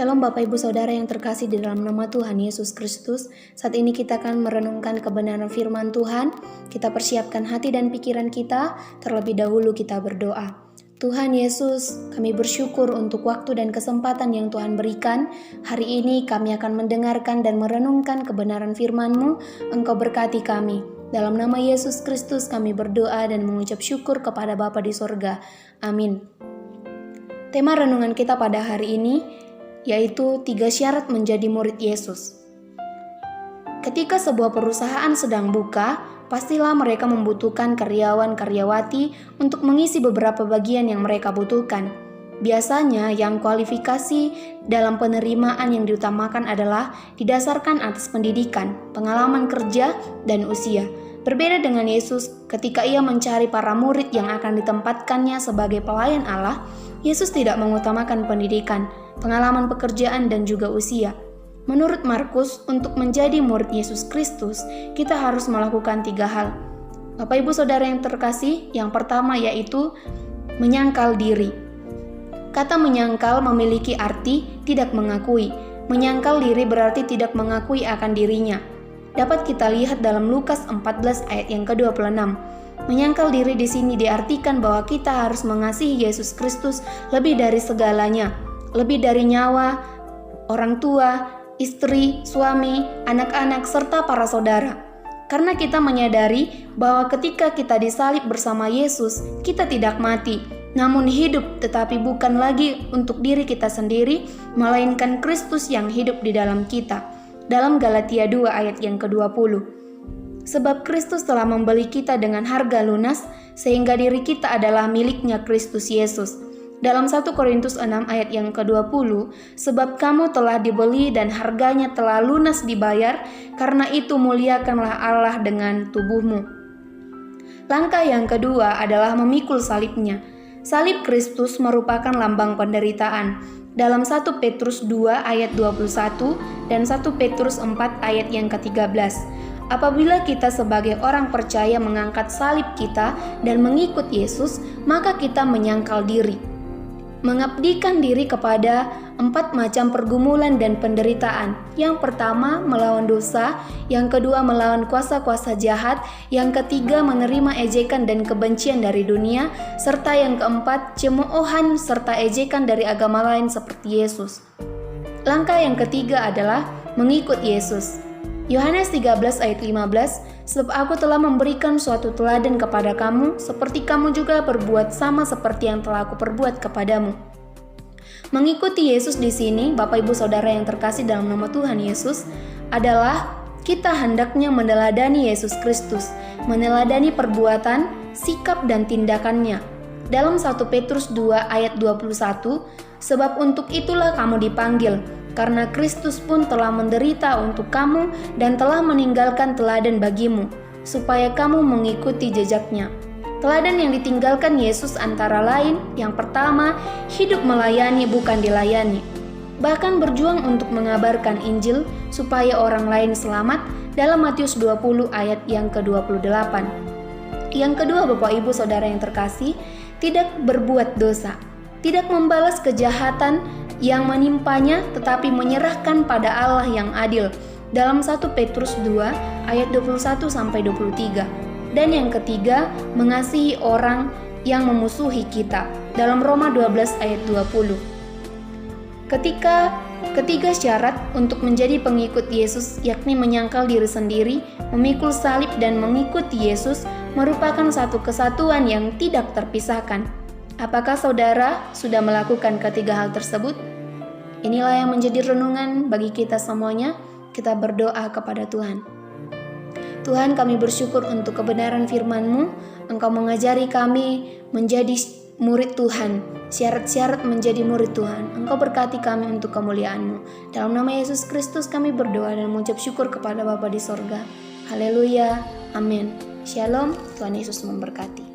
Shalom Bapak Ibu Saudara yang terkasih di dalam nama Tuhan Yesus Kristus. Saat ini kita akan merenungkan kebenaran firman Tuhan. Kita persiapkan hati dan pikiran kita. Terlebih dahulu kita berdoa. Tuhan Yesus, kami bersyukur untuk waktu dan kesempatan yang Tuhan berikan. Hari ini kami akan mendengarkan dan merenungkan kebenaran firman-Mu. Engkau berkati kami. Dalam nama Yesus Kristus kami berdoa dan mengucap syukur kepada Bapa di sorga. Amin. Tema renungan kita pada hari ini yaitu 3 syarat menjadi murid Yesus. Ketika sebuah perusahaan sedang buka, pastilah mereka membutuhkan karyawan-karyawati untuk mengisi beberapa bagian yang mereka butuhkan. Biasanya yang kualifikasi dalam penerimaan yang diutamakan adalah didasarkan atas pendidikan, pengalaman kerja, dan usia. Berbeda dengan Yesus, ketika ia mencari para murid yang akan ditempatkannya sebagai pelayan Allah, Yesus tidak mengutamakan pendidikan, pengalaman pekerjaan, dan juga usia. Menurut Markus, untuk menjadi murid Yesus Kristus, kita harus melakukan 3 hal. Bapak Ibu Saudara yang terkasih, yang pertama yaitu menyangkal diri. Kata menyangkal memiliki arti tidak mengakui. Menyangkal diri berarti tidak mengakui akan dirinya. Dapat kita lihat dalam Lukas 14 ayat yang ke-26. Menyangkal diri di sini diartikan bahwa kita harus mengasihi Yesus Kristus lebih dari segalanya, lebih dari nyawa, orang tua, istri, suami, anak-anak, serta para saudara. Karena kita menyadari bahwa ketika kita disalib bersama Yesus, kita tidak mati, namun hidup, tetapi bukan lagi untuk diri kita sendiri, melainkan Kristus yang hidup di dalam kita. Dalam Galatia 2 ayat yang ke-20. Sebab Kristus telah membeli kita dengan harga lunas, sehingga diri kita adalah miliknya Kristus Yesus. Dalam 1 Korintus 6 ayat yang ke-20, sebab kamu telah dibeli dan harganya telah lunas dibayar, karena itu muliakanlah Allah dengan tubuhmu. Langkah yang kedua adalah memikul salibnya. Salib Kristus merupakan lambang penderitaan. Dalam 1 Petrus 2 ayat 21 dan 1 Petrus 4 ayat yang ke-13. Apabila kita sebagai orang percaya mengangkat salib kita dan mengikut Yesus, maka kita menyangkal diri. Mengabdikan diri kepada 4 macam pergumulan dan penderitaan. Yang pertama, melawan dosa. Yang kedua, melawan kuasa-kuasa jahat. Yang ketiga, menerima ejekan dan kebencian dari dunia. Serta yang keempat, cemoohan serta ejekan dari agama lain seperti Yesus. Langkah yang ketiga adalah mengikut Yesus. Yohanes 13 ayat 15, sebab aku telah memberikan suatu teladan kepada kamu, seperti kamu juga berbuat sama seperti yang telah aku perbuat kepadamu. Mengikuti Yesus di sini, Bapak Ibu Saudara yang terkasih dalam nama Tuhan Yesus, adalah kita hendaknya meneladani Yesus Kristus, meneladani perbuatan, sikap, dan tindakannya. Dalam 1 Petrus 2 ayat 21, sebab untuk itulah kamu dipanggil, karena Kristus pun telah menderita untuk kamu dan telah meninggalkan teladan bagimu, supaya kamu mengikuti jejaknya. Teladan yang ditinggalkan Yesus antara lain, yang pertama, hidup melayani bukan dilayani. Bahkan berjuang untuk mengabarkan Injil supaya orang lain selamat dalam Matius 20 ayat yang ke-28. Yang kedua, Bapak Ibu Saudara yang terkasih, tidak berbuat dosa, tidak membalas kejahatan yang menimpanya, tetapi menyerahkan pada Allah yang adil. Dalam 1 Petrus 2 ayat 21-23. Dan yang ketiga, mengasihi orang yang memusuhi kita. Dalam Roma 12 ayat 20. Ketiga syarat untuk menjadi pengikut Yesus, yakni menyangkal diri sendiri, memikul salib, dan mengikuti Yesus, merupakan satu kesatuan yang tidak terpisahkan. Apakah saudara sudah melakukan ketiga hal tersebut? Inilah yang menjadi renungan bagi kita semuanya. Kita berdoa kepada Tuhan. Tuhan, kami bersyukur untuk kebenaran firman-Mu. Engkau mengajari kami menjadi murid Tuhan, syarat-syarat menjadi murid Tuhan. Engkau berkati kami untuk kemuliaan-Mu. Dalam nama Yesus Kristus kami berdoa dan mengucap syukur kepada Bapa di sorga. Haleluya, amin. Shalom, Tuhan Yesus memberkati.